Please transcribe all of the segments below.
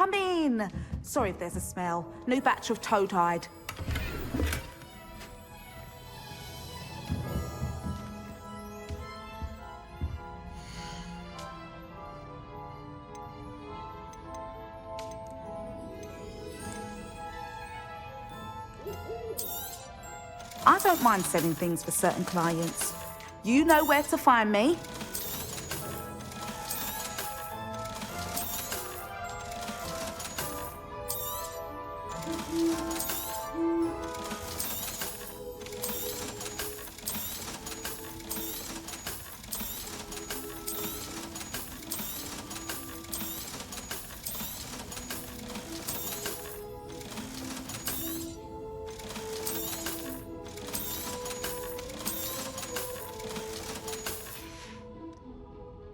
come in. Sorry if there's a smell. New batch of toad-hide. I don't mind selling things for certain clients. You know where to find me.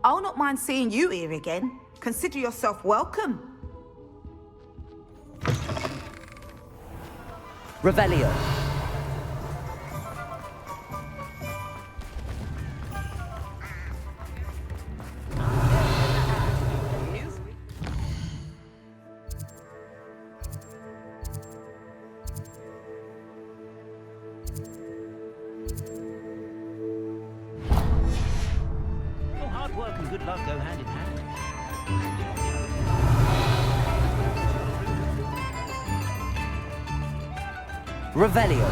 I'll not mind seeing you here again. Consider yourself welcome. Revelio. Work and good luck go hand in hand. Revelio.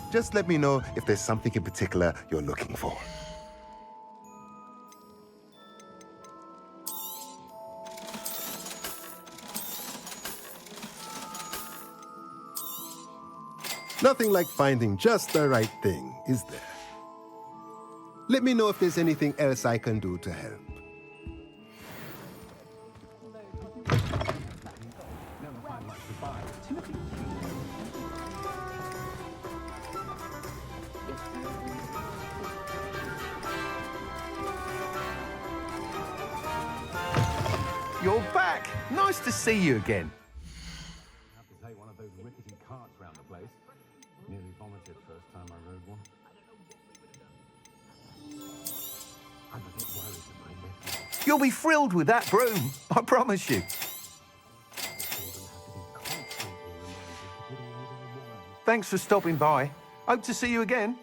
Just let me know if there's something in particular you're looking for. Nothing like finding just the right thing, is there? Let me know if there's anything else I can do to help. You're back! Nice to see you again. I have to take one of those rickety carts round the place. Nearly vomited first time I rode one. I'm a bit worried that my nephew You'll be thrilled with that broom, I promise you. Thanks for stopping by. Hope to see you again.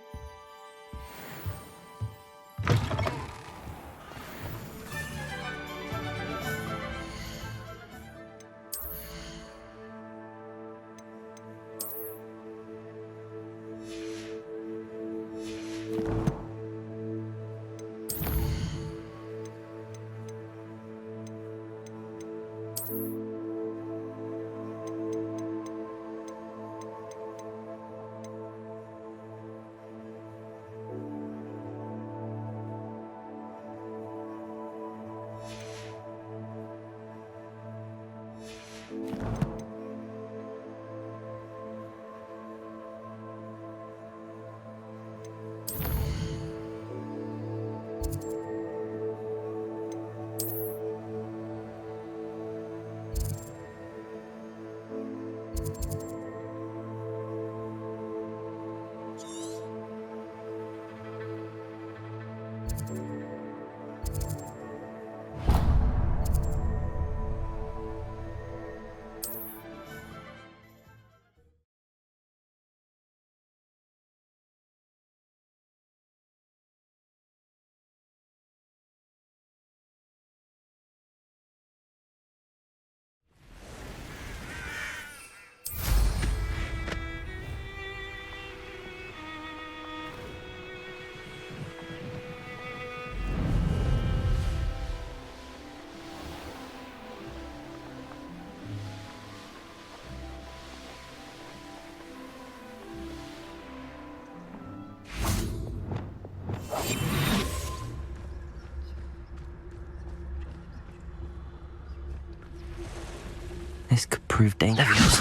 This could prove dangerous.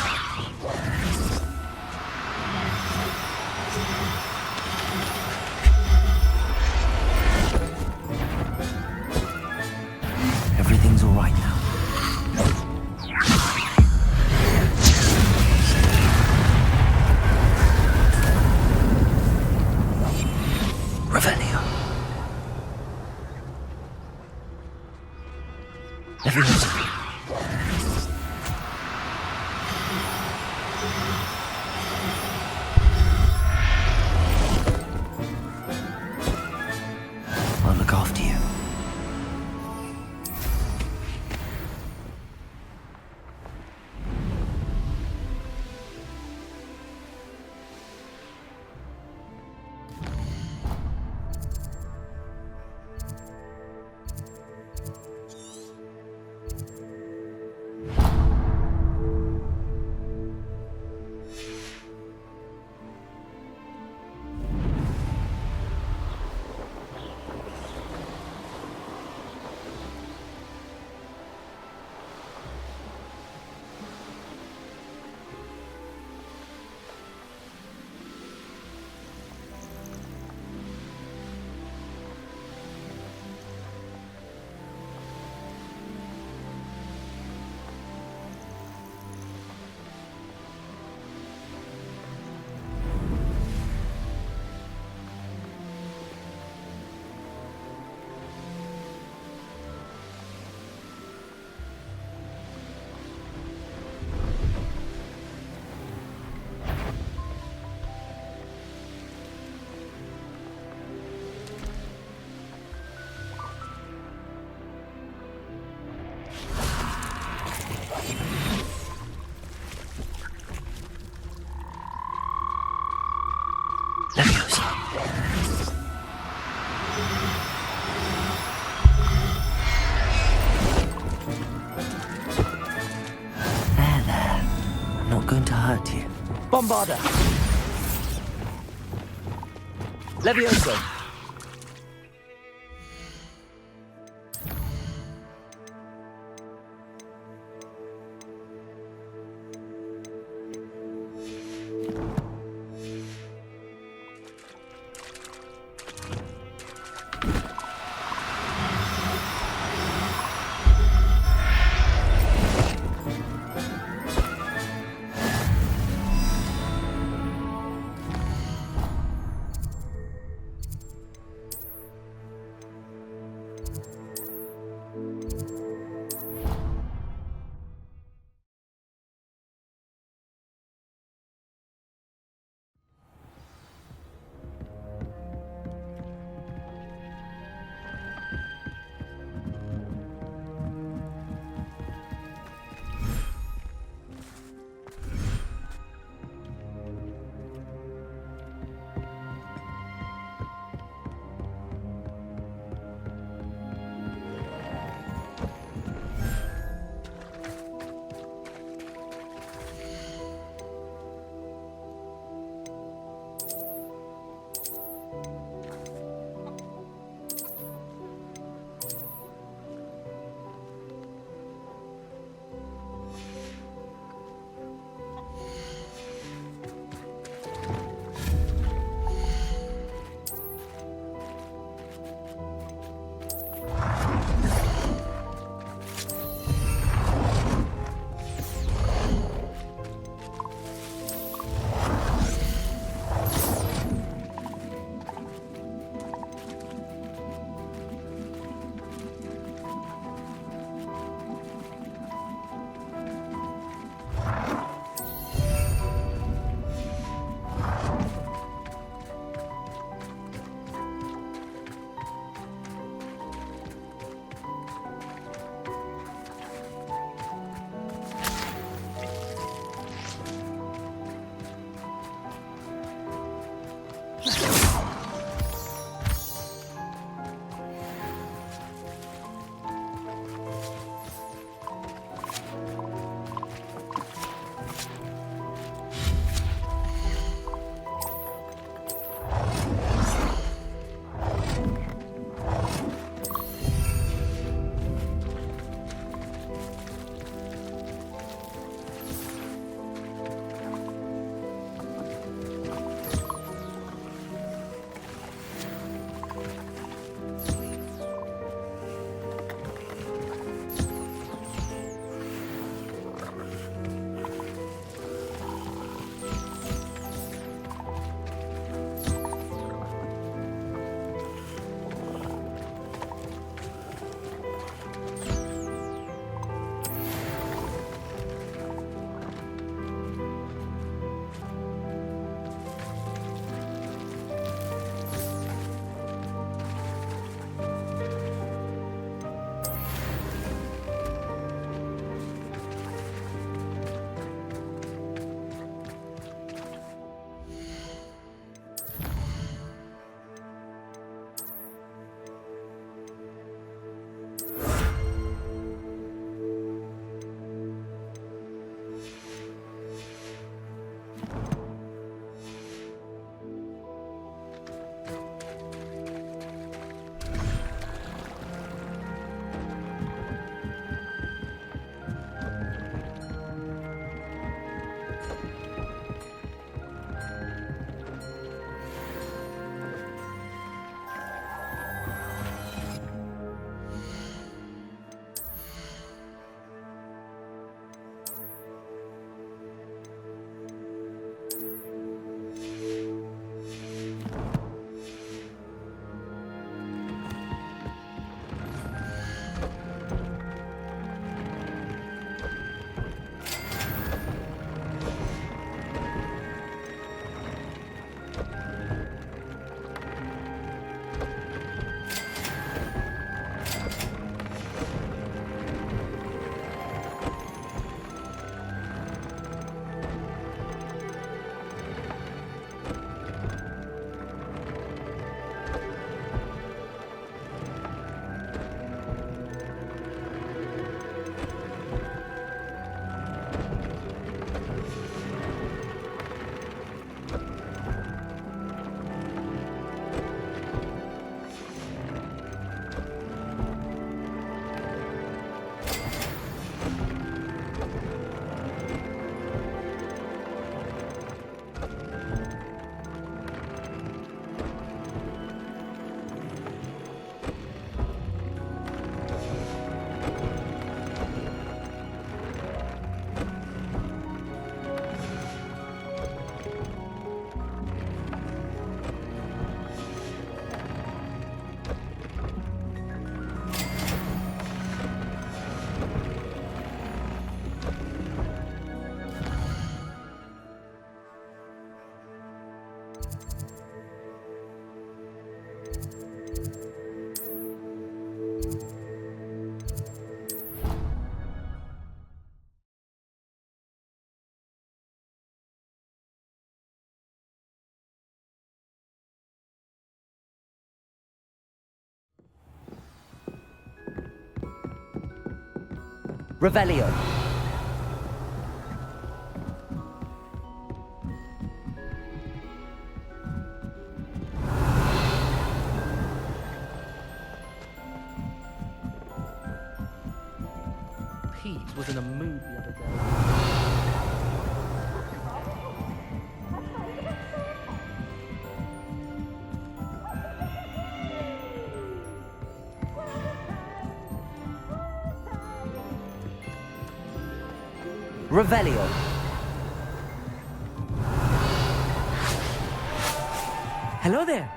Everything's all right now. Revelio. Everyone's I'll look after you. Going to hurt you. Bombarda. Levioso. Revelio. Pete was in a mood the other day. Revelio. Hello there.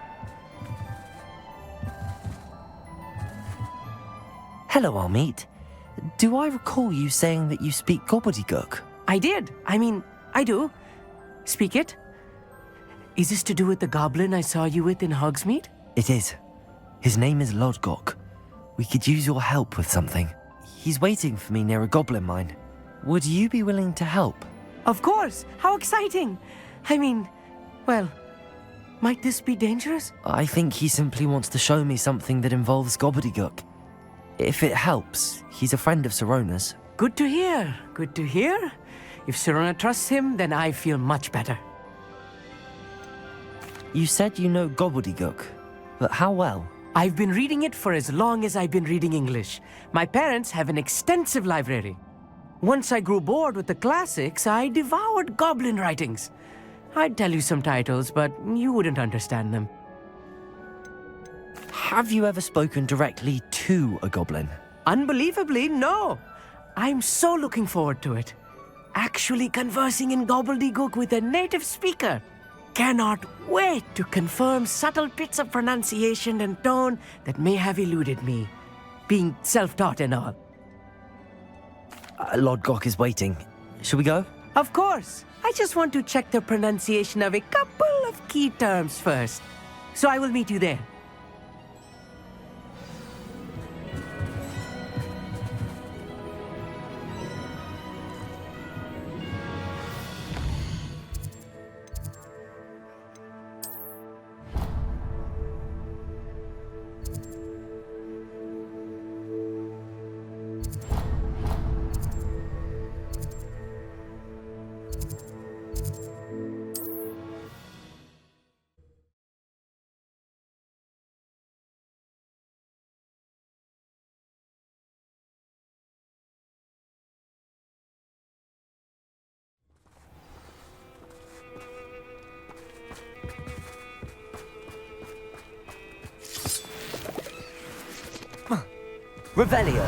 Hello, Armeet. Do I recall you saying that you speak gobbledygook? I did. I do. Speak it. Is this to do with the goblin I saw you with in Hogsmeade? It is. His name is Lodgok. We could use your help with something. He's waiting for me near a goblin mine. Would you be willing to help? Of course. How exciting. Well, might this be dangerous? I think he simply wants to show me something that involves gobbledygook. If it helps, he's a friend of Sirona's. Good to hear. Good to hear. If Sirona trusts him, then I feel much better. You said you know gobbledygook, but how well? I've been reading it for as long as I've been reading English. My parents have an extensive library. Once I grew bored with the classics, I devoured goblin writings. I'd tell you some titles, but you wouldn't understand them. Have you ever spoken directly to a goblin? Unbelievably, no. I'm so looking forward to it. Actually conversing in gobbledygook with a native speaker. Cannot wait to confirm subtle bits of pronunciation and tone that may have eluded me, being self-taught and all. Lodgok is waiting. Shall we go? Of course. I just want to check the pronunciation of a couple of key terms first. So I will meet you there. Revelio.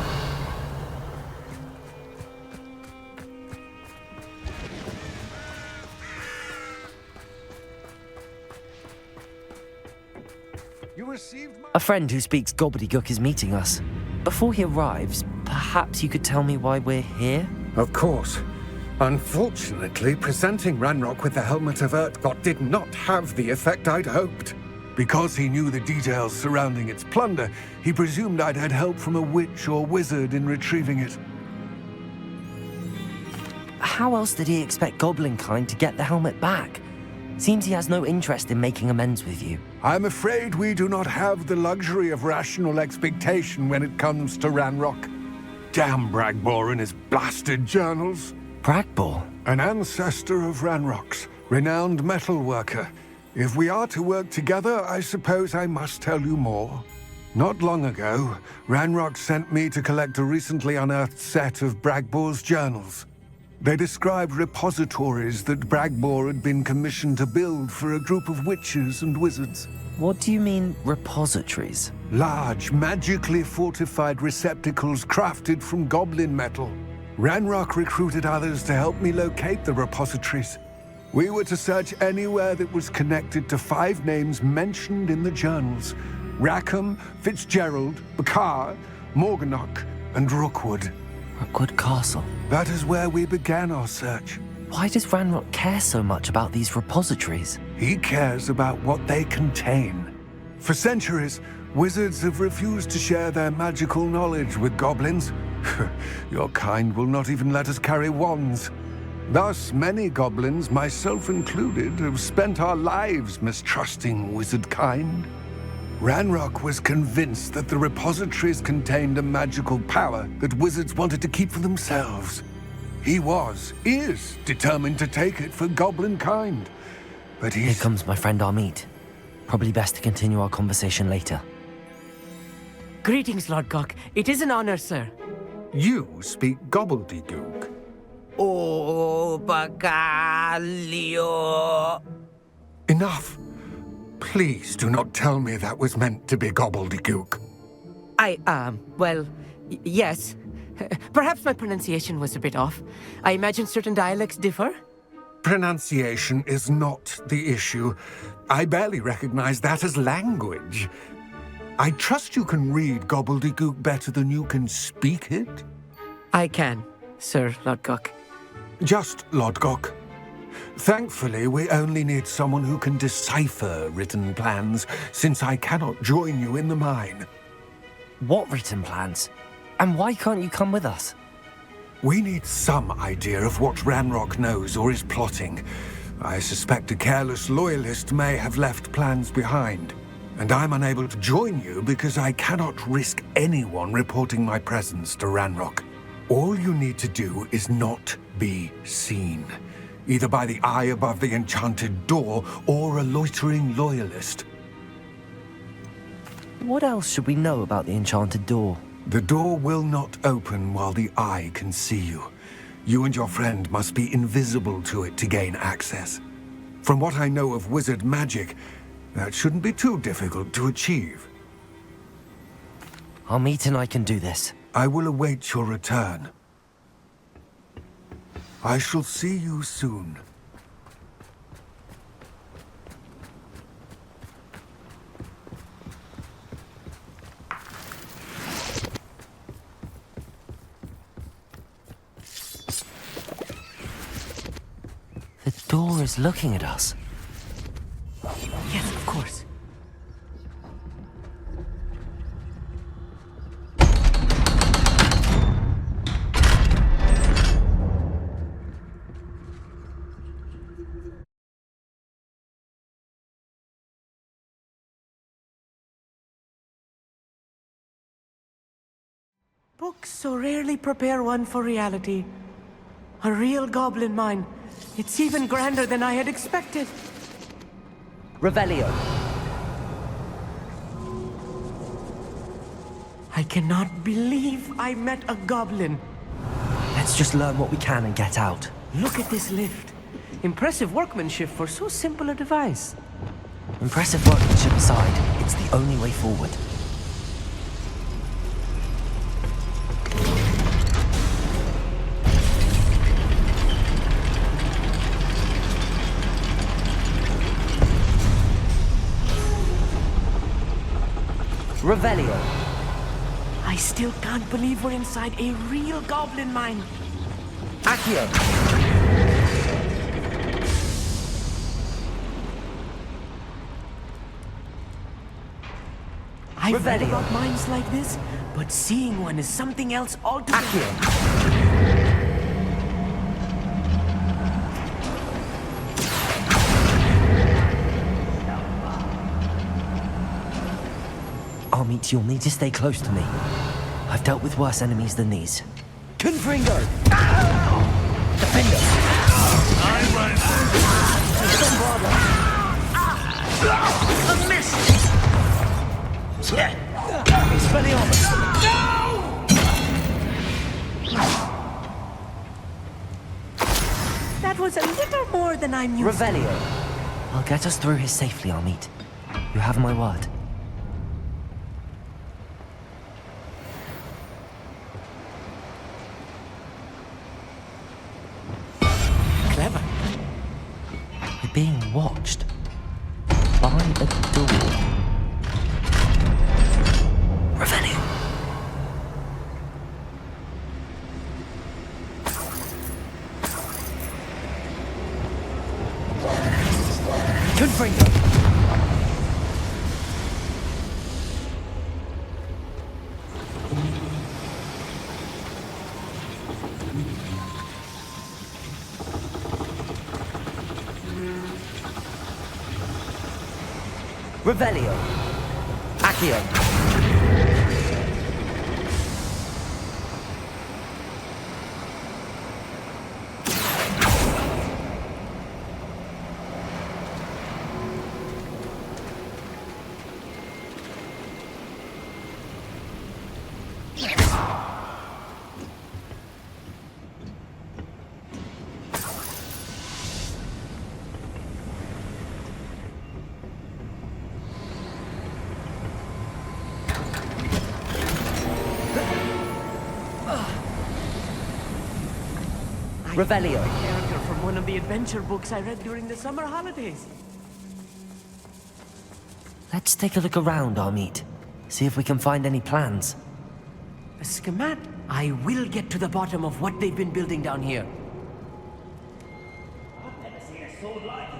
You received my... A friend who speaks gobbledygook is meeting us. Before he arrives, perhaps you could tell me why we're here? Of course. Unfortunately, presenting Ranrock with the Helmet of Urtkot did not have the effect I'd hoped. Because he knew the details surrounding its plunder, he presumed I'd had help from a witch or wizard in retrieving it. How else did he expect Goblinkind to get the helmet back? Seems he has no interest in making amends with you. I'm afraid we do not have the luxury of rational expectation when it comes to Ranrock. Damn Bragbor and his blasted journals. Bragbor? An ancestor of Ranrock's, renowned metal worker. If we are to work together, I suppose I must tell you more. Not long ago, Ranrock sent me to collect a recently unearthed set of Bragbor's journals. They described repositories that Bragbor had been commissioned to build for a group of witches and wizards. What do you mean, repositories? Large, magically fortified receptacles crafted from goblin metal. Ranrock recruited others to help me locate the repositories. We were to search anywhere that was connected to 5 names mentioned in the journals. Rackham, Fitzgerald, Bakar, Morganach, and Rookwood. Rookwood Castle. That is where we began our search. Why does Ranrock care so much about these repositories? He cares about what they contain. For centuries, wizards have refused to share their magical knowledge with goblins. Your kind will not even let us carry wands. Thus, many goblins, myself included, have spent our lives mistrusting wizard kind. Ranrock was convinced that the repositories contained a magical power that wizards wanted to keep for themselves. He is determined to take it for goblin kind. But Here comes my friend Amit. Probably best to continue our conversation later. Greetings, Lord Gok. It is an honor, sir. You speak gobbledygook. Oh, Bacalio. Enough. Please do not tell me that was meant to be gobbledygook. Well, yes. Perhaps my pronunciation was a bit off. I imagine certain dialects differ. Pronunciation is not the issue. I barely recognize that as language. I trust you can read gobbledygook better than you can speak it? I can, Sir Lord Gok. Just Lord Gok. Thankfully, we only need someone who can decipher written plans, since I cannot join you in the mine. What written plans? And why can't you come with us? We need some idea of what Ranrock knows or is plotting. I suspect a careless loyalist may have left plans behind. And I'm unable to join you because I cannot risk anyone reporting my presence to Ranrock. All you need to do is not be seen, either by the eye above the enchanted door or a loitering loyalist. What else should we know about the enchanted door? The door will not open while the eye can see you. You and your friend must be invisible to it to gain access. From what I know of wizard magic, that shouldn't be too difficult to achieve. Amit and I can do this. I will await your return. I shall see you soon. The door is looking at us. Yes, of course. Books so rarely prepare one for reality. A real goblin mine. It's even grander than I had expected. Revelio. I cannot believe I met a goblin. Let's just learn what we can and get out. Look at this lift. Impressive workmanship for so simple a device. Impressive workmanship aside, it's the only way forward. Revelio. I still can't believe we're inside a real goblin mine. Accio. I've read Revelio. about mines like this, but seeing one is something else altogether. Accio. Amit, you'll need to stay close to me. I've dealt with worse enemies than these. Confringo. Defender. A miss! Expelliarmus. That was a little more than I'm used to. Revelio. I'll get us through here safely, Amit. You have my word. Clever. We're being watched. By a door. Revelio. Confringo. Revelio. Accio. Revelio. A character from one of the adventure books I read during the summer holidays. Let's take a look around, Armit. See if we can find any plans. A schematic? I will get to the bottom of what they've been building down here. I've never seen a sword like it.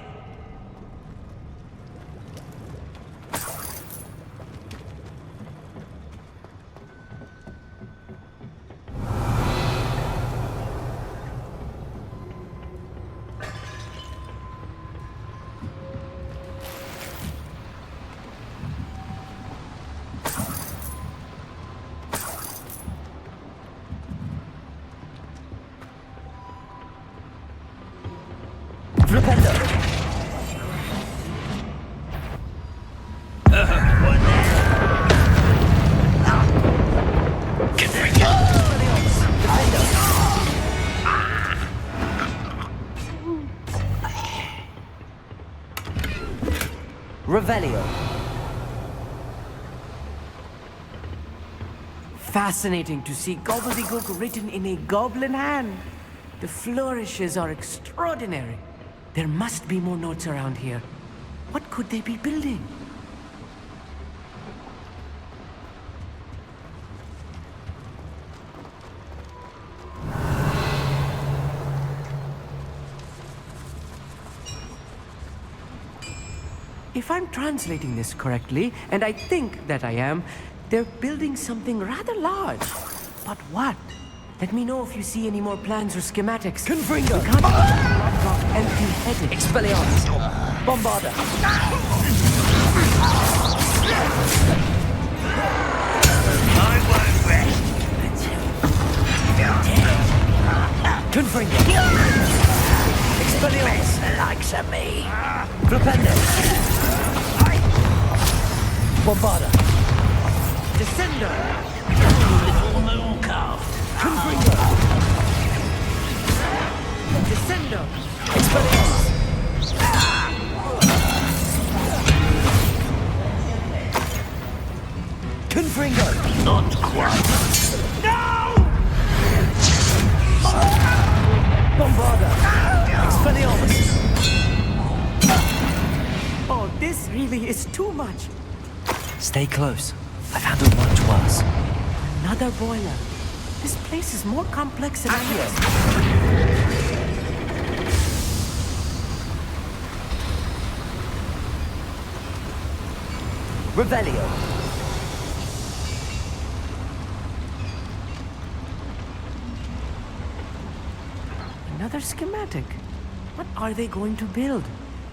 Flipendo. Revelio. Fascinating to see gobbledygook written in a goblin hand. The flourishes are extraordinary. There must be more notes around here. What could they be building? If I'm translating this correctly, and I think that I am, they're building something rather large. But what? Let me know if you see any more plans or schematics. Confringo. We can't rock empty-headed. Expelliarmus. Bombarda. I won't rest until Confringo. Expelliarmus. The likes of me. Flipendo. Bombarda. Descender. Little moon calf. Confringo. Descender. Expelliarmus. Confringo. Not quite. No! Bombarda. Expelliarmus. Oh, this really is too much. Stay close. I've handled much worse. Another boiler. This place is more complex than I guessed. Revelio. Another schematic. What are they going to build?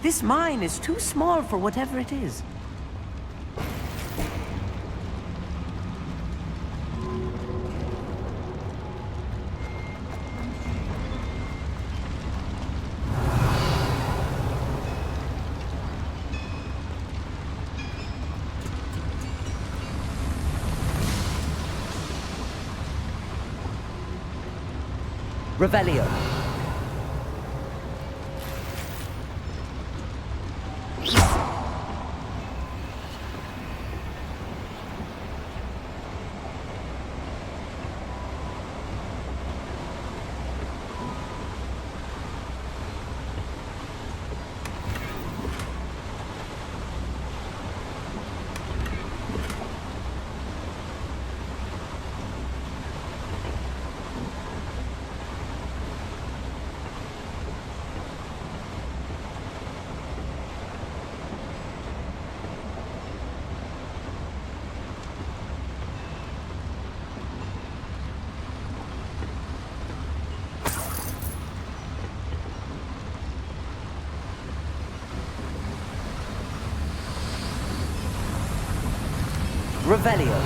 This mine is too small for whatever it is. Revelio. Revelio.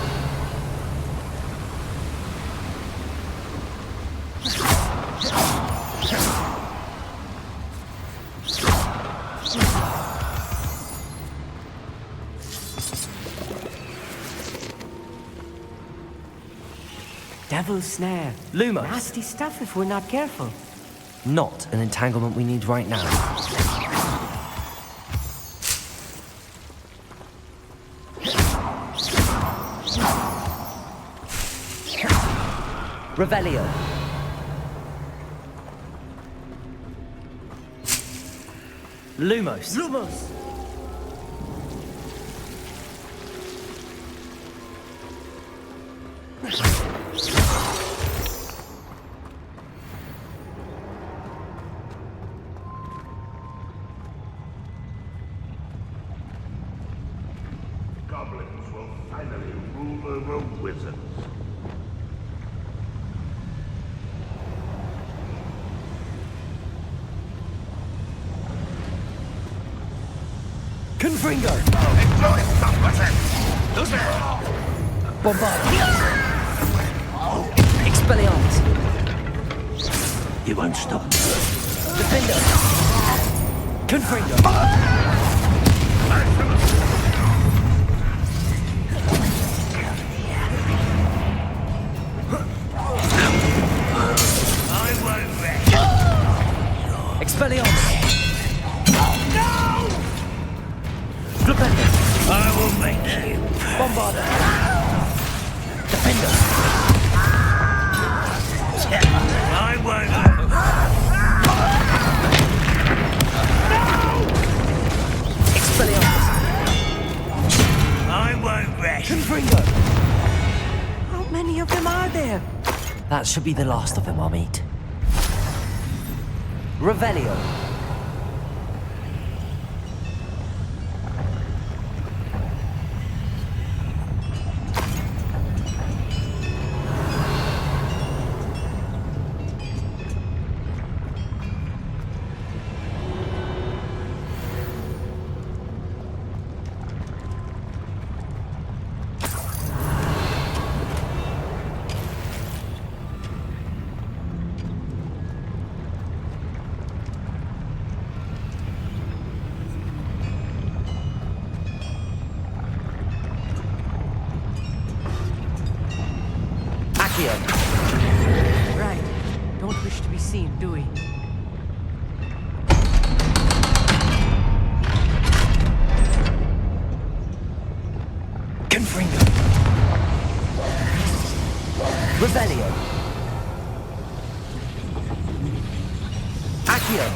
Devil's snare. Lumos. Nasty stuff if we're not careful. Not an entanglement we need right now. Revelio. Lumos. Lumos! Goblins will finally rule over wizards. Confringo! Bombard. Expelliarmus. You won't stop. Defender. Confringo! I won't rest. Expelliarmus. Flipendo. I will make you. Bombarder. Defender. I won't. Expelliarmus. I won't rest. Confringo! How many of them are there? That should be the last of them, Amit. Revelio. Right. Don't wish to be seen, do we? Confringo! Revelio. Accio.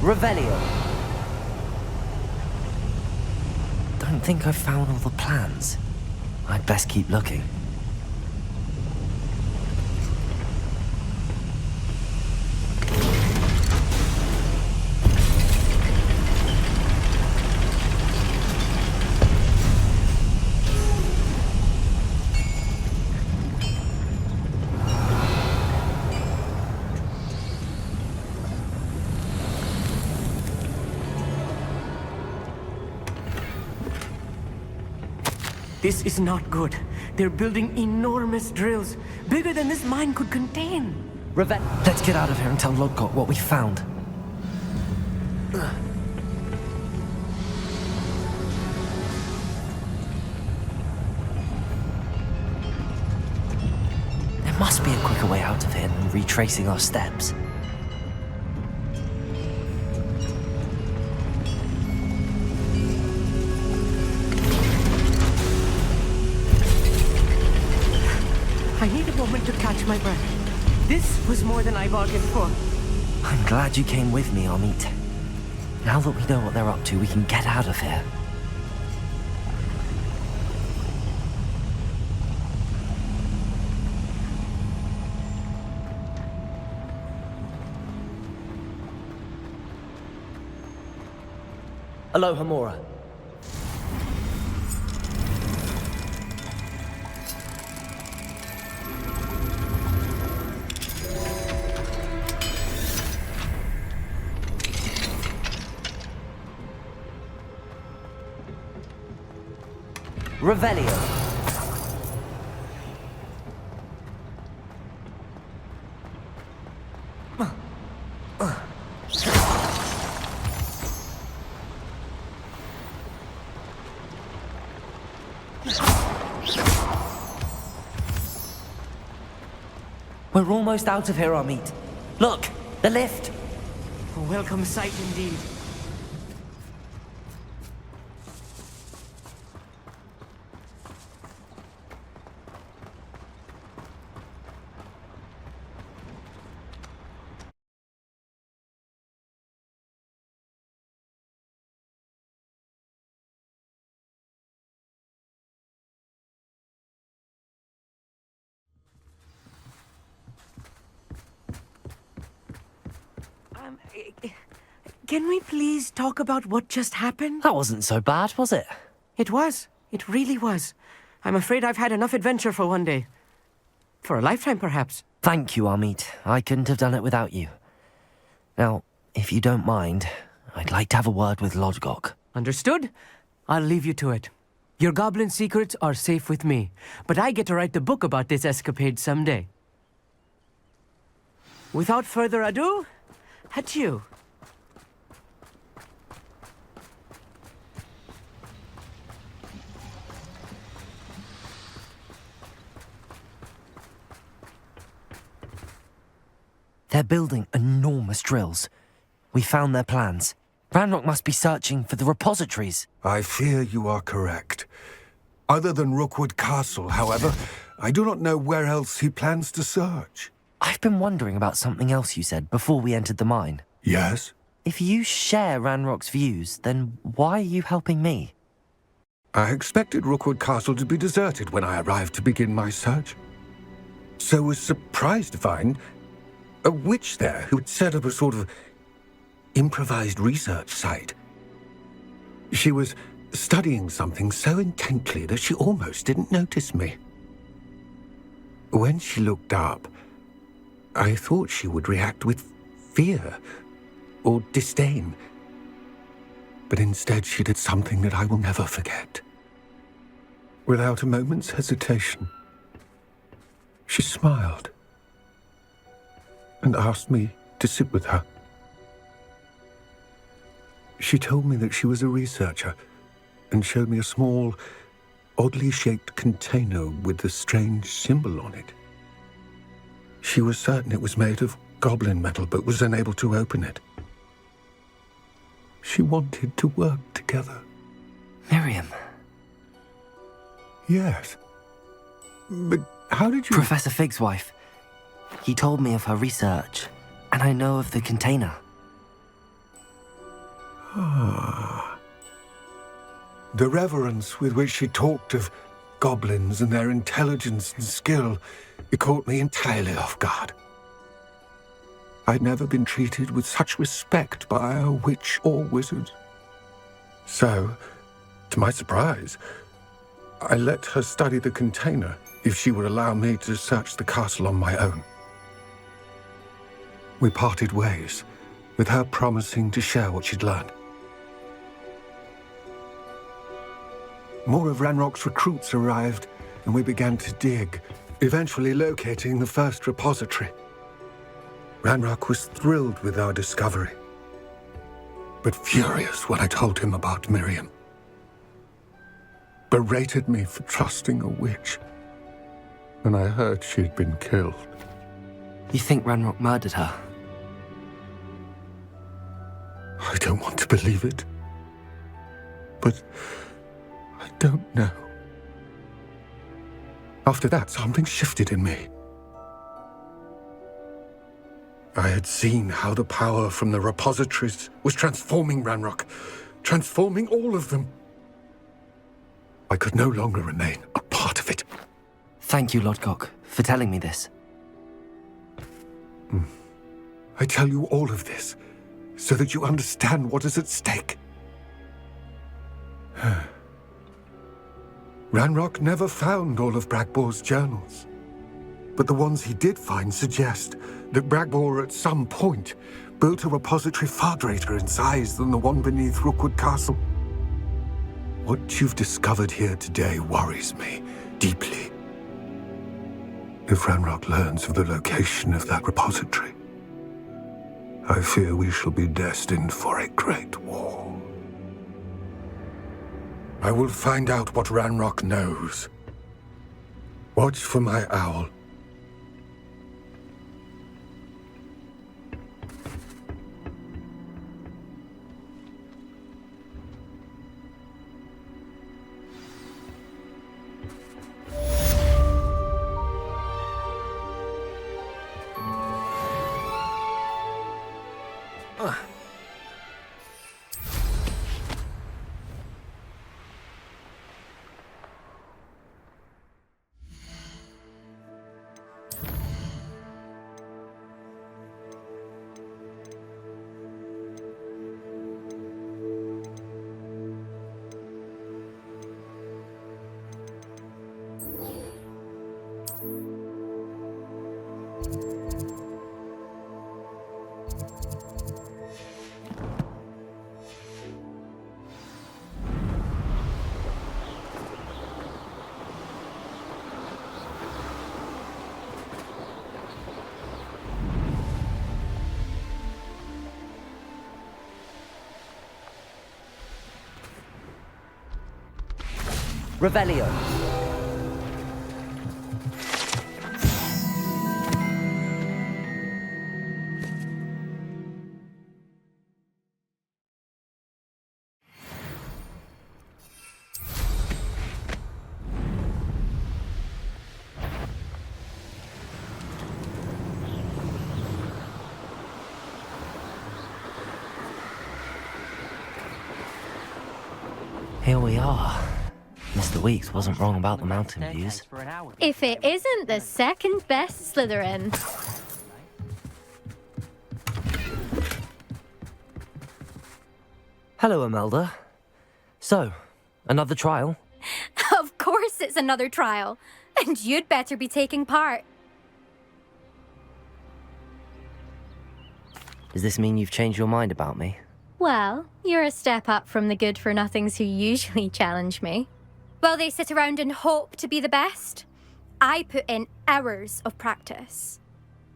Revelio. Don't think I've found all the plans. I'd best keep looking. This is not good. They're building enormous drills, bigger than this mine could contain. Let's get out of here and tell Lodgok what we found. There must be a quicker way out of here than retracing our steps. I need a moment to catch my breath. This was more than I bargained for. I'm glad you came with me, Amit. Now that we know what they're up to, we can get out of here. Aloha Mora. Revelio. We're almost out of here, Amit. Look, the lift. A welcome sight indeed. Can we please talk about what just happened? That wasn't so bad, was it? It was. It really was. I'm afraid I've had enough adventure for one day. For a lifetime, perhaps. Thank you, Amit. I couldn't have done it without you. Now, if you don't mind, I'd like to have a word with Lodgok. Understood? I'll leave you to it. Your goblin secrets are safe with me, but I get to write the book about this escapade someday. Without further ado, adieu. They're building enormous drills. We found their plans. Ranrock must be searching for the repositories. I fear you are correct. Other than Rookwood Castle, however, I do not know where else he plans to search. I've been wondering about something else you said before we entered the mine. Yes? If you share Ranrock's views, then why are you helping me? I expected Rookwood Castle to be deserted when I arrived to begin my search. So was surprised to find a witch there who had set up a sort of improvised research site. She was studying something so intently that she almost didn't notice me. When she looked up, I thought she would react with fear or disdain. But instead she did something that I will never forget. Without a moment's hesitation, she smiled and asked me to sit with her. She told me that she was a researcher and showed me a small, oddly shaped container with a strange symbol on it. She was certain it was made of goblin metal, but was unable to open it. She wanted to work together. Miriam. Yes. But how did you... Professor Fig's wife. He told me of her research, and I know of the container. Ah. The reverence with which she talked of goblins and their intelligence and skill, it caught me entirely off guard. I'd never been treated with such respect by a witch or wizard. So, to my surprise, I let her study the container if she would allow me to search the castle on my own. We parted ways, with her promising to share what she'd learned. More of Ranrock's recruits arrived, and we began to dig, eventually locating the first repository. Ranrock was thrilled with our discovery, but furious when I told him about Miriam. Berated me for trusting a witch when I heard she'd been killed. You think Ranrock murdered her? I don't want to believe it, but I don't know. After that, something shifted in me. I had seen how the power from the repositories was transforming Ranrock, transforming all of them. I could no longer remain a part of it. Thank you, Lodgok, for telling me this. I tell you all of this so that you understand what is at stake. Ranrock never found all of Bragbor's journals, but the ones he did find suggest that Bragbor at some point built a repository far greater in size than the one beneath Rookwood Castle. What you've discovered here today worries me deeply. If Ranrock learns of the location of that repository, I fear we shall be destined for a great war. I will find out what Ranrock knows. Watch for my owl. Revelio. Here we are. Mr. Weeks wasn't wrong about the mountain views. If it isn't the second best Slytherin. Hello, Imelda. So, another trial? Of course it's another trial. And you'd better be taking part. Does this mean you've changed your mind about me? Well, you're a step up from the good-for-nothings who usually challenge me. While they sit around and hope to be the best, I put in hours of practice.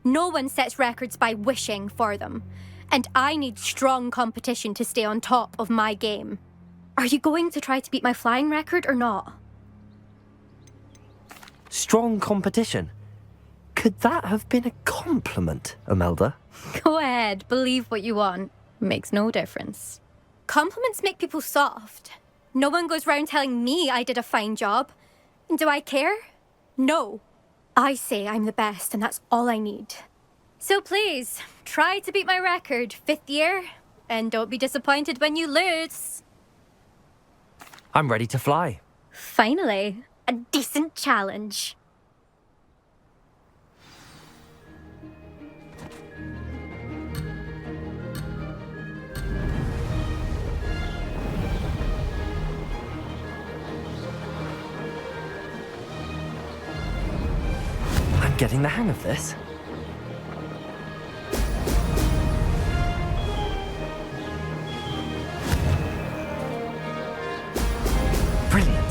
No one sets records by wishing for them, and I need strong competition to stay on top of my game. Are you going to try to beat my flying record or not? Strong competition? Could that have been a compliment, Imelda? Go ahead, believe what you want. Makes no difference. Compliments make people soft. No one goes round telling me I did a fine job. Do I care? No. I say I'm the best, and that's all I need. So please, try to beat my record, 5th year, and don't be disappointed when you lose. I'm ready to fly. Finally, a decent challenge. I'm getting the hang of this. Brilliant.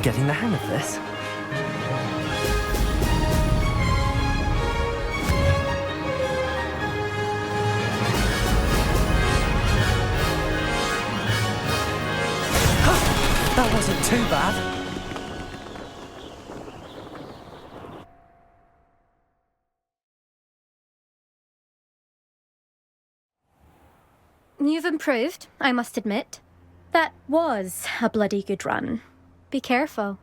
getting the hang of this. That wasn't too bad. You've improved, I must admit. That was a bloody good run. Be careful.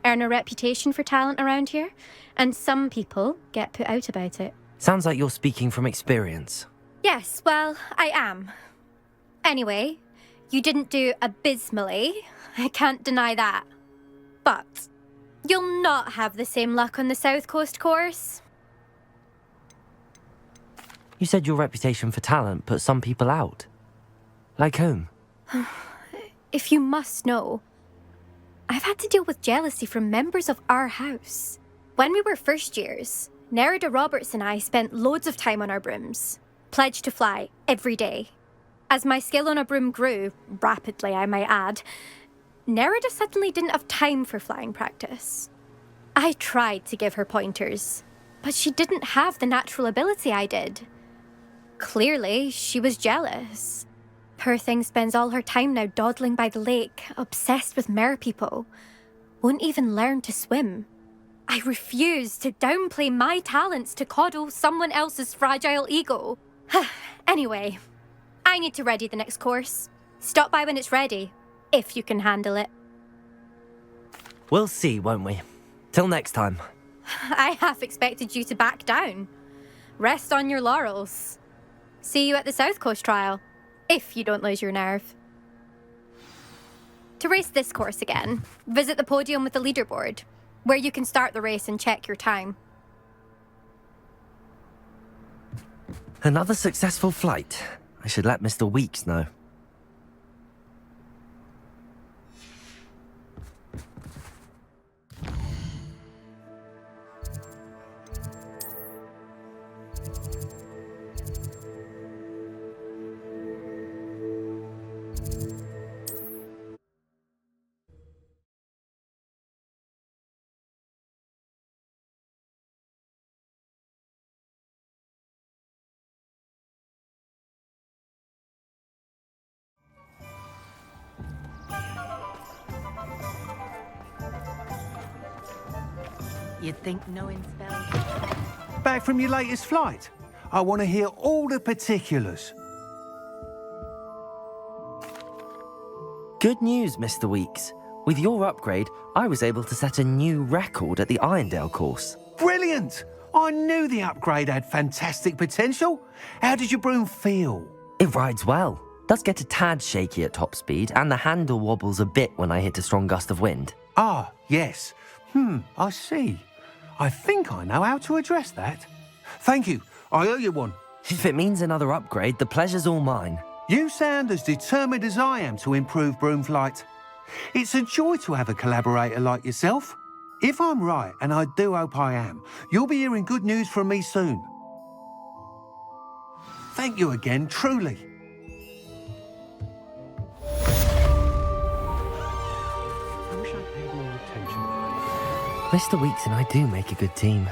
Earn a reputation for talent around here, and some people get put out about it. Sounds like you're speaking from experience. Yes, well, I am. Anyway, you didn't do abysmally. I can't deny that. But you'll not have the same luck on the South Coast course. You said your reputation for talent put some people out. Like whom? If you must know, I've had to deal with jealousy from members of our house. When we were first years, Nerida Roberts and I spent loads of time on our brooms, pledged to fly every day. As my skill on a broom grew, rapidly I might add, Nerida suddenly didn't have time for flying practice. I tried to give her pointers, but she didn't have the natural ability I did. Clearly, she was jealous. Poor thing spends all her time now dawdling by the lake, obsessed with merpeople. Won't even learn to swim. I refuse to downplay my talents to coddle someone else's fragile ego. Anyway, I need to ready the next course. Stop by when it's ready, if you can handle it. We'll see, won't we? Till next time. I half expected you to back down. Rest on your laurels. See you at the South Coast trial, if you don't lose your nerve. To race this course again, visit the podium with the leaderboard, where you can start the race and check your time. Another successful flight. I should let Mr. Weeks know. You'd think knowing spells... Back from your latest flight? I want to hear all the particulars. Good news, Mr. Weeks. With your upgrade, I was able to set a new record at the Irondale course. Brilliant! I knew the upgrade had fantastic potential. How did your broom feel? It rides well. Does get a tad shaky at top speed, and the handle wobbles a bit when I hit a strong gust of wind. Ah, yes. I see. I think I know how to address that. Thank you. I owe you one. If it means another upgrade, the pleasure's all mine. You sound as determined as I am to improve broom flight. It's a joy to have a collaborator like yourself. If I'm right, and I do hope I am, you'll be hearing good news from me soon. Thank you again, truly. I wish I'd paid more attention. Mr. Weeks and I do make a good team.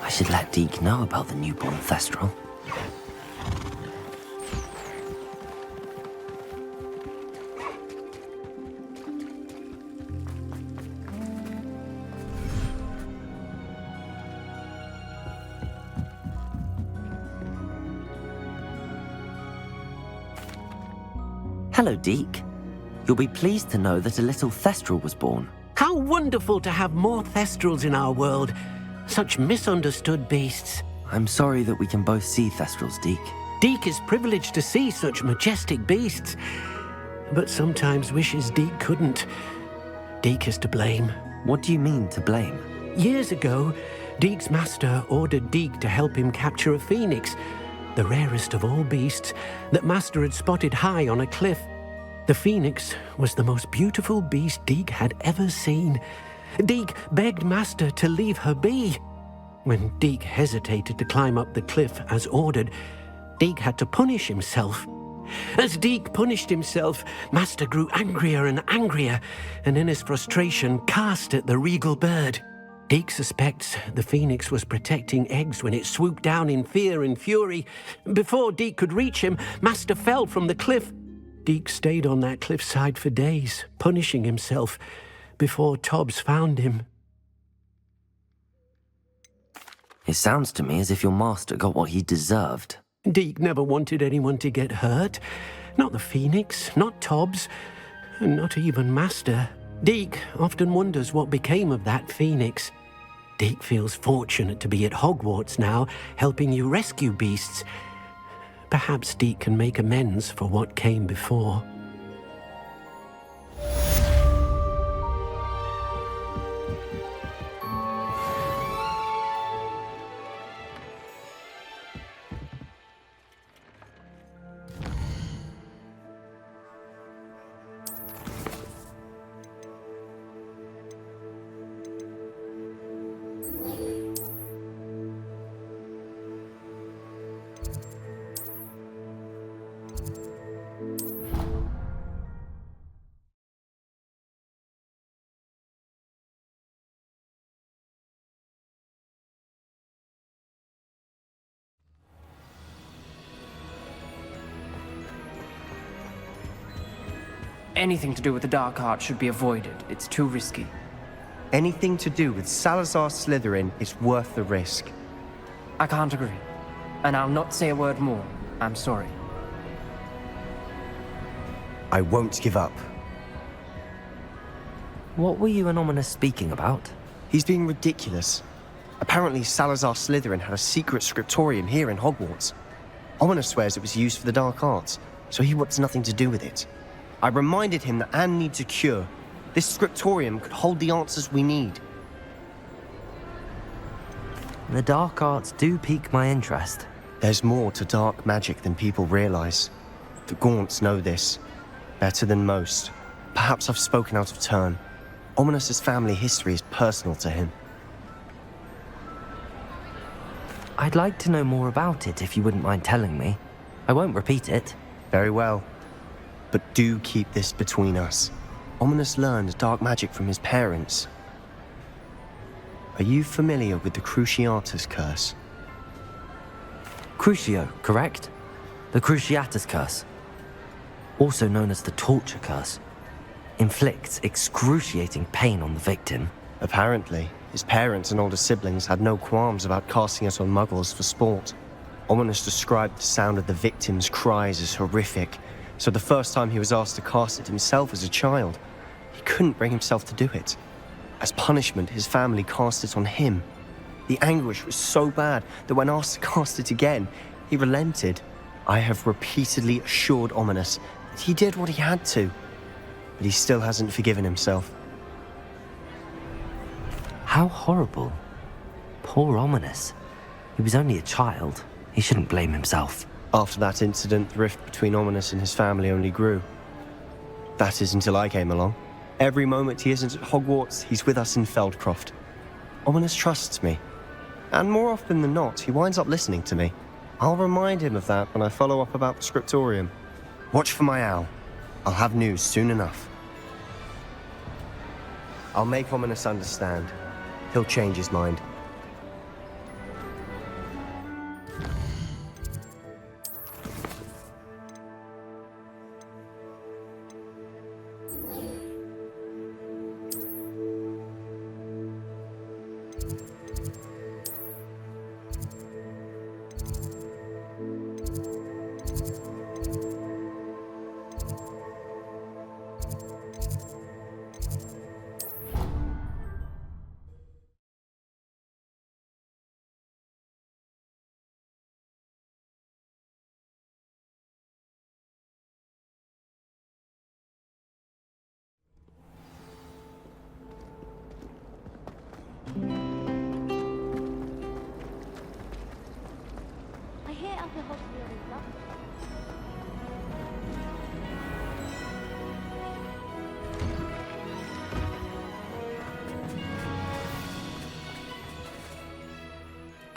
I should let Deke know about the newborn Thestral. Hello, Deke. You'll be pleased to know that a little Thestral was born. How wonderful to have more Thestrals in our world. Such misunderstood beasts. I'm sorry that we can both see Thestrals, Deke. Deke is privileged to see such majestic beasts, but sometimes wishes Deke couldn't. Deke is to blame. What do you mean, to blame? Years ago, Deke's master ordered Deke to help him capture a phoenix, the rarest of all beasts, that master had spotted high on a cliff. The phoenix was the most beautiful beast Deke had ever seen. Deke begged master to leave her be. When Deke hesitated to climb up the cliff as ordered, Deke had to punish himself. As Deke punished himself, master grew angrier and angrier, and in his frustration cast at the regal bird. Deke suspects the phoenix was protecting eggs when it swooped down in fear and fury. Before Deke could reach him, master fell from the cliff. Deke stayed on that cliffside for days, punishing himself, before Tobbs found him. It sounds to me as if your master got what he deserved. Deke never wanted anyone to get hurt. Not the phoenix, not Tobbs, and not even master. Deke often wonders what became of that phoenix. Deke feels fortunate to be at Hogwarts now, helping you rescue beasts. Perhaps Deke can make amends for what came before. Anything to do with the dark art should be avoided. It's too risky. Anything to do with Salazar Slytherin is worth the risk. I can't agree. And I'll not say a word more. I'm sorry. I won't give up. What were you and Ominous speaking about? He's being ridiculous. Apparently Salazar Slytherin had a secret scriptorium here in Hogwarts. Ominous swears it was used for the dark arts, so he wants nothing to do with it. I reminded him that Anne needs a cure. This scriptorium could hold the answers we need. The dark arts do pique my interest. There's more to dark magic than people realize. The Gaunts know this. Better than most. Perhaps I've spoken out of turn. Ominous's family history is personal to him. I'd like to know more about it if you wouldn't mind telling me. I won't repeat it. Very well. But do keep this between us. Ominous learned dark magic from his parents. Are you familiar with the Cruciatus Curse? Crucio, correct? The Cruciatus Curse. Also known as the Torture Curse. Inflicts excruciating pain on the victim. Apparently, his parents and older siblings had no qualms about casting it on muggles for sport. Ominous described the sound of the victim's cries as horrific, so the first time he was asked to cast it himself as a child, he couldn't bring himself to do it. As punishment, his family cast it on him. The anguish was so bad that when asked to cast it again, he relented. I have repeatedly assured Ominous that he did what he had to, but he still hasn't forgiven himself. How horrible. Poor Ominous. He was only a child. He shouldn't blame himself. After that incident, the rift between Ominous and his family only grew. That is until I came along. Every moment he isn't at Hogwarts, he's with us in Feldcroft. Ominous trusts me. And more often than not, he winds up listening to me. I'll remind him of that when I follow up about the scriptorium. Watch for my owl. I'll have news soon enough. I'll make Ominous understand. He'll change his mind.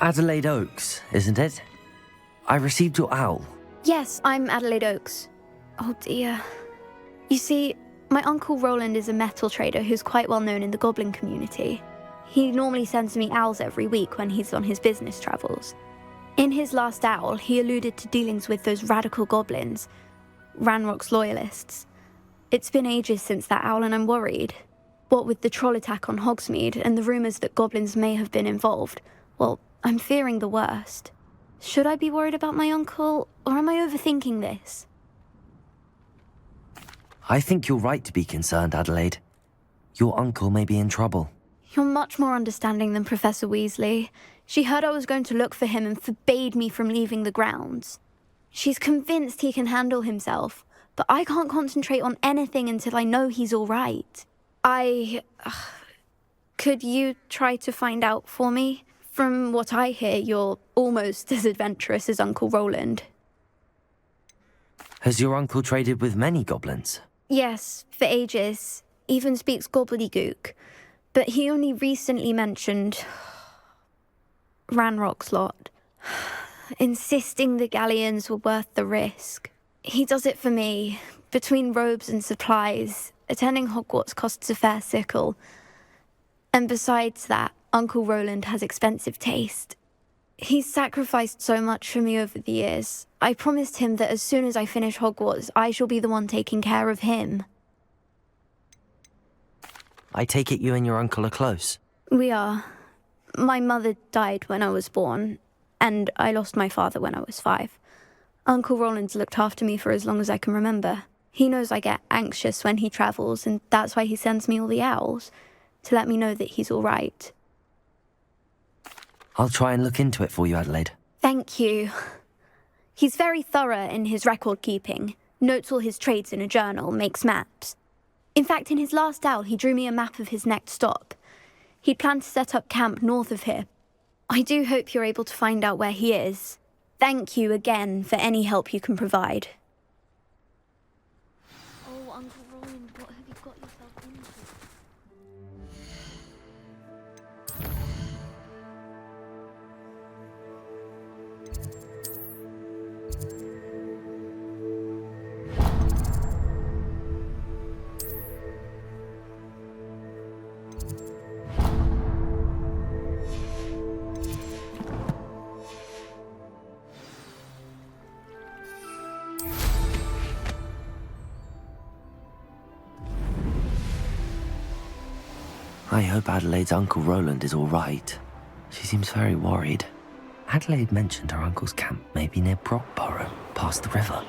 Adelaide Oaks, isn't it? I received your owl. Yes, I'm Adelaide Oaks. Oh dear. You see, my Uncle Roland is a metal trader who's quite well known in the goblin community. He normally sends me owls every week when he's on his business travels. In his last owl, he alluded to dealings with those radical goblins, Ranrock's loyalists. It's been ages since that owl and I'm worried. What with the troll attack on Hogsmeade and the rumours that goblins may have been involved, well, I'm fearing the worst. Should I be worried about my uncle, or am I overthinking this? I think you're right to be concerned, Adelaide. Your uncle may be in trouble. You're much more understanding than Professor Weasley. She heard I was going to look for him and forbade me from leaving the grounds. She's convinced he can handle himself, but I can't concentrate on anything until I know he's all right. Could you try to find out for me? From what I hear, you're almost as adventurous as Uncle Roland. Has your uncle traded with many goblins? Yes, for ages. Even speaks Gobbledy-gook. But he only recently mentioned Ranrock's lot, insisting the galleons were worth the risk. He does it for me. Between robes and supplies, attending Hogwarts costs a fair sickle. And besides that, Uncle Roland has expensive taste. He's sacrificed so much for me over the years. I promised him that as soon as I finish Hogwarts, I shall be the one taking care of him. I take it you and your uncle are close. We are. My mother died when I was born, and I lost my father when I was 5. Uncle Roland's looked after me for as long as I can remember. He knows I get anxious when he travels, and that's why he sends me all the owls, to let me know that he's all right. I'll try and look into it for you, Adelaide. Thank you. He's very thorough in his record keeping, notes all his trades in a journal, makes maps. In fact, in his last owl, he drew me a map of his next stop. He planned to set up camp north of here. I do hope you're able to find out where he is. Thank you again for any help you can provide. Oh, Uncle Roland, what have you got yourself into? I hope Adelaide's Uncle Roland is all right. She seems very worried. Adelaide mentioned her uncle's camp may be near Brockborough, past the river.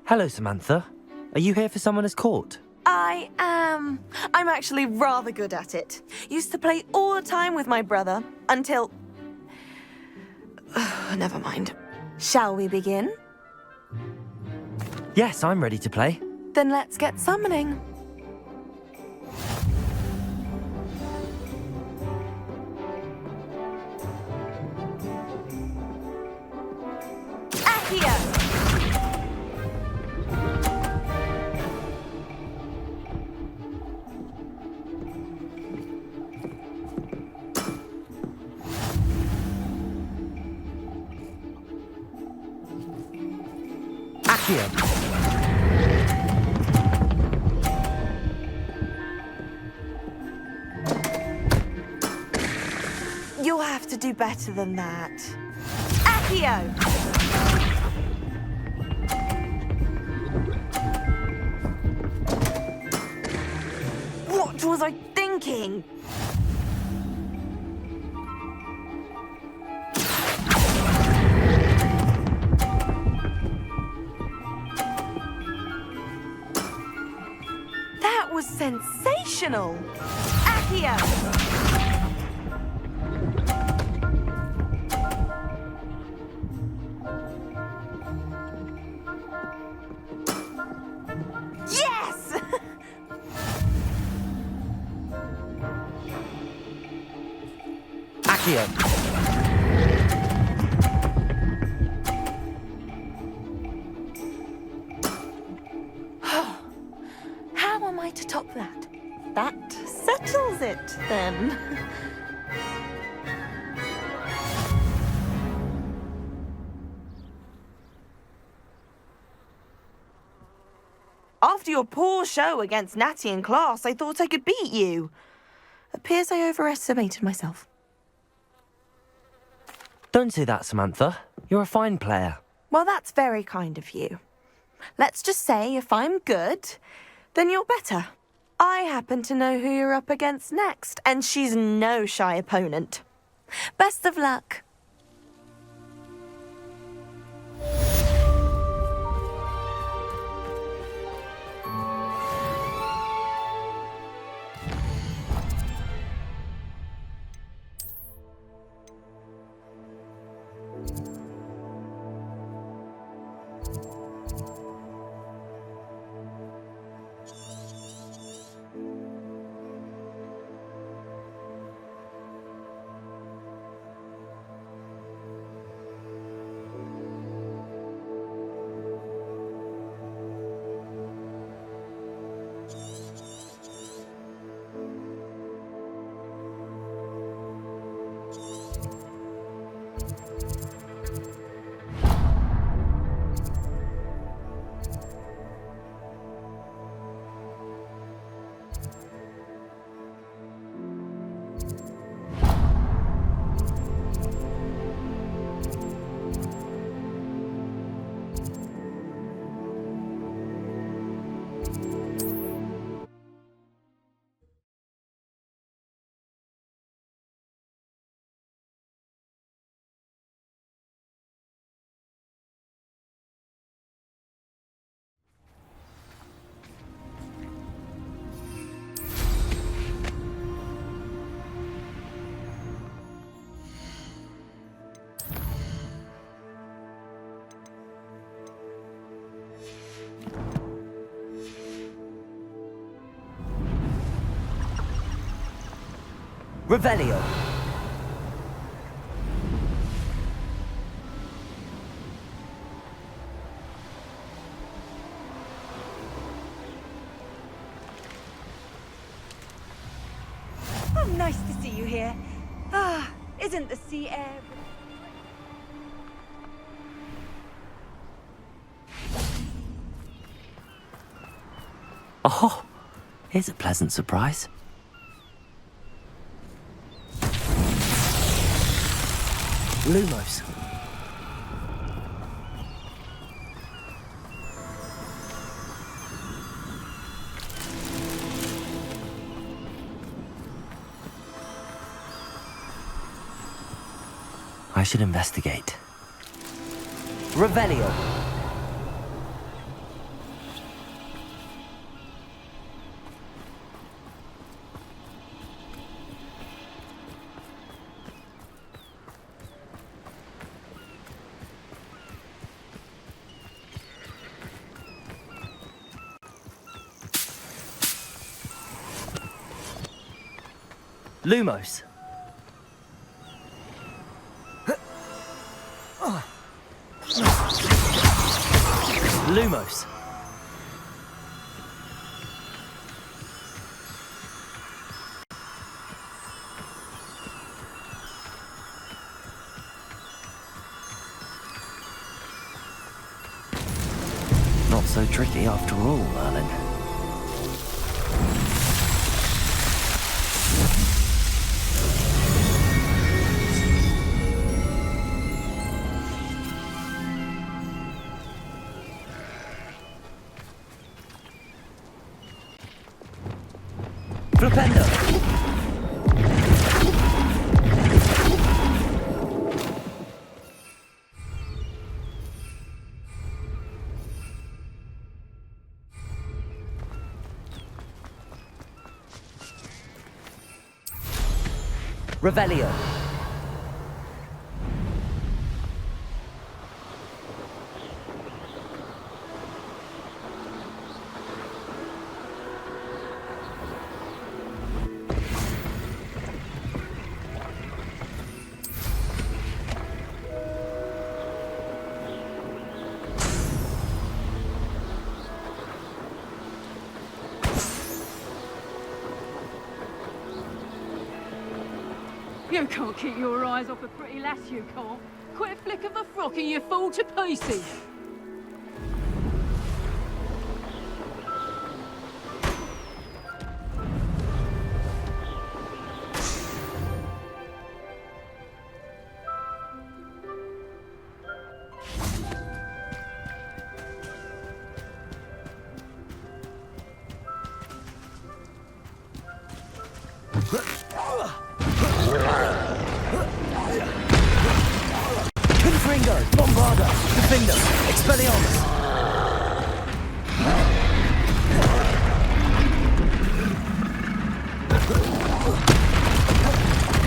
Hello, Samantha. Are you here for Summoner's Court? I am. I'm actually rather good at it. Used to play all the time with my brother, until... Never mind. Shall we begin? Yes, I'm ready to play. Then let's get summoning. Accio! You'll have to do better than that. Accio! What was I thinking? That was sensational! Accio! Accio. How am I to top that? That settles it, then. After your poor show against Natty in class, I thought I could beat you. Appears I overestimated myself. Don't say that, Samantha. You're a fine player. Well, that's very kind of you. Let's just say if I'm good, then you're better. I happen to know who you're up against next, and she's no shy opponent. Best of luck. Revelio. Oh, nice to see you here. Ah, isn't the sea air... Oh, here's a pleasant surprise. Lumos. I should investigate. Revelio. Lumos. Lumos. Not so tricky after all, Merlin. Flipendo. Revelio. You can't keep your eyes off a pretty lass, you can't. Quick flick of a frock and you fall to pieces. Confringo, Bombarda, Defender, Expelliarmus.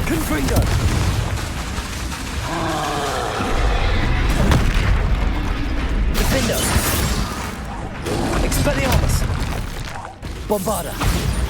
Confringo. Defender. Expelliarmus. Bombarda.